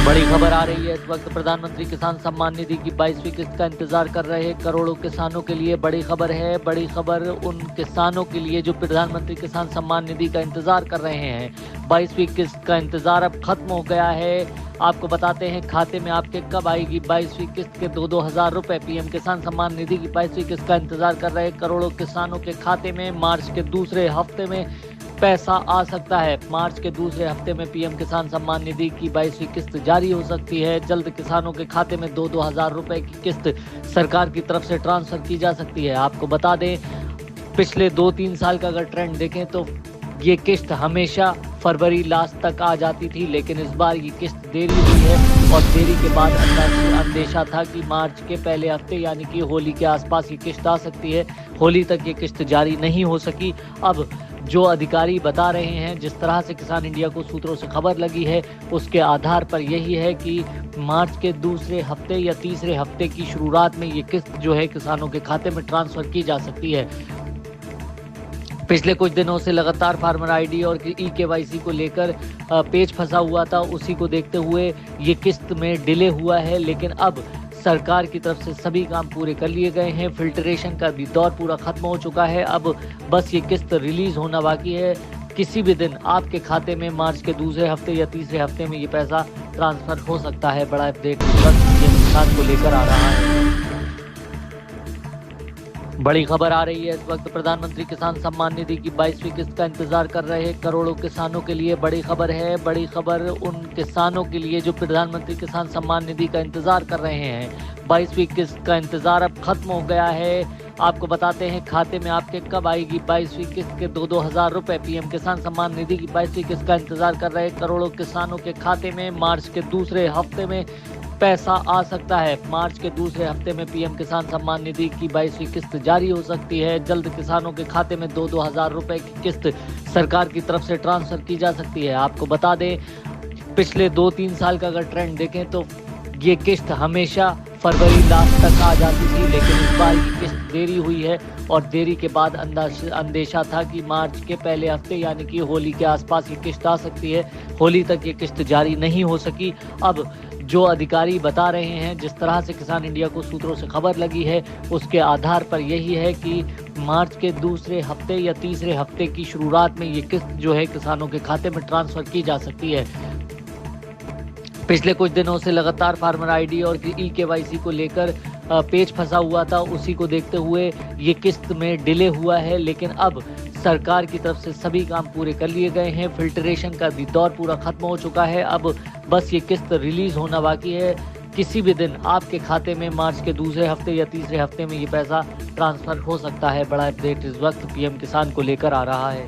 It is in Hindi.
बड़ी खबर आ रही है। इस वक्त प्रधानमंत्री किसान सम्मान निधि की 22वीं किस्त का इंतजार कर रहे करोड़ों किसानों के लिए बड़ी खबर है। बड़ी खबर उन किसानों के लिए जो प्रधानमंत्री किसान सम्मान निधि का इंतजार कर रहे हैं। 22वीं किस्त का इंतजार अब खत्म हो गया है। आपको बताते हैं खाते में आपके कब आएगी 22वीं किस्त के 2-2 हज़ार रुपए। पीएम किसान सम्मान निधि की 22वीं किस्त का इंतजार कर रहे करोड़ों किसानों के खाते में मार्च के दूसरे हफ्ते में पैसा आ सकता है। मार्च के दूसरे हफ्ते में पीएम किसान सम्मान निधि की 22वीं किस्त जारी हो सकती है। जल्द किसानों के खाते में 2-2 हज़ार रुपए की किस्त सरकार की तरफ से ट्रांसफर की जा सकती है। आपको बता दें, पिछले 2-3 साल का अगर ट्रेंड देखें तो ये किस्त हमेशा फरवरी लास्ट तक आ जाती थी, लेकिन इस बार ये किस्त देरी हुई है और देरी के बाद अंदेशा था कि मार्च के पहले हफ्ते यानी कि होली के आसपास ये किस्त आ सकती है। होली तक ये किस्त जारी नहीं हो सकी। अब जो अधिकारी बता रहे हैं, जिस तरह से किसान इंडिया को सूत्रों से खबर लगी है, उसके आधार पर यही है कि मार्च के दूसरे हफ्ते या तीसरे हफ्ते की शुरुआत में ये किस्त जो है किसानों के खाते में ट्रांसफर की जा सकती है। पिछले कुछ दिनों से लगातार फार्मर आईडी और ई-केवाईसी को लेकर पेच फंसा हुआ था। उसी को देखते हुए ये किस्त में डिले हुआ है, लेकिन अब सरकार की तरफ से सभी काम पूरे कर लिए गए हैं। फिल्ट्रेशन का भी दौर पूरा खत्म हो चुका है। अब बस ये किस्त रिलीज होना बाकी है। किसी भी दिन आपके खाते में मार्च के दूसरे हफ्ते या तीसरे हफ्ते में ये पैसा ट्रांसफर हो सकता है। बड़ा अपडेट ये किसान को लेकर आ रहा है। बड़ी खबर आ रही है। इस वक्त प्रधानमंत्री किसान सम्मान निधि की 22वीं किस्त का इंतजार कर रहे करोड़ों किसानों के लिए बड़ी खबर है। बड़ी खबर उन किसानों के लिए जो प्रधानमंत्री किसान सम्मान निधि का इंतजार कर रहे हैं। 22वीं किस्त का इंतजार अब खत्म हो गया है। आपको बताते हैं खाते में आपके कब आएगी 22वीं किस्त के 2-2 हज़ार रुपए। पीएम किसान सम्मान निधि की 22वीं किस्त का इंतजार कर रहे करोड़ों किसानों के खाते में मार्च के दूसरे हफ्ते में पैसा आ सकता है। मार्च के दूसरे हफ्ते में पीएम किसान सम्मान निधि की 22वीं किस्त जारी हो सकती है। जल्द किसानों के खाते में 2-2 हज़ार रुपए की किस्त सरकार की तरफ से ट्रांसफर की जा सकती है। आपको बता दें, पिछले 2-3 साल का अगर ट्रेंड देखें तो ये किस्त हमेशा फरवरी लास्ट तक आ जाती थी, लेकिन इस बार ये किस्त देरी हुई है और देरी के बाद अंदेशा था कि मार्च के पहले हफ्ते यानी कि होली के आसपास ये किस्त आ सकती है। होली तक ये किस्त जारी नहीं हो सकी। अब जो अधिकारी बता रहे हैं, जिस तरह से किसान इंडिया को सूत्रों से खबर लगी है, उसके आधार पर यही है कि मार्च के दूसरे हफ्ते या तीसरे हफ्ते की शुरुआत में ये किस्त जो है किसानों के खाते में ट्रांसफर की जा सकती है। पिछले कुछ दिनों से लगातार फार्मर आईडी और ई-केवाईसी को लेकर पेच फंसा हुआ था। उसी को देखते हुए ये किस्त में डिले हुआ है, लेकिन अब सरकार की तरफ से सभी काम पूरे कर लिए गए हैं। फिल्ट्रेशन का भी दौर पूरा खत्म हो चुका है। अब बस ये किस्त रिलीज होना बाकी है। किसी भी दिन आपके खाते में मार्च के दूसरे हफ्ते या तीसरे हफ्ते में ये पैसा ट्रांसफर हो सकता है। बड़ा अपडेट इस वक्त पीएम किसान को लेकर आ रहा है।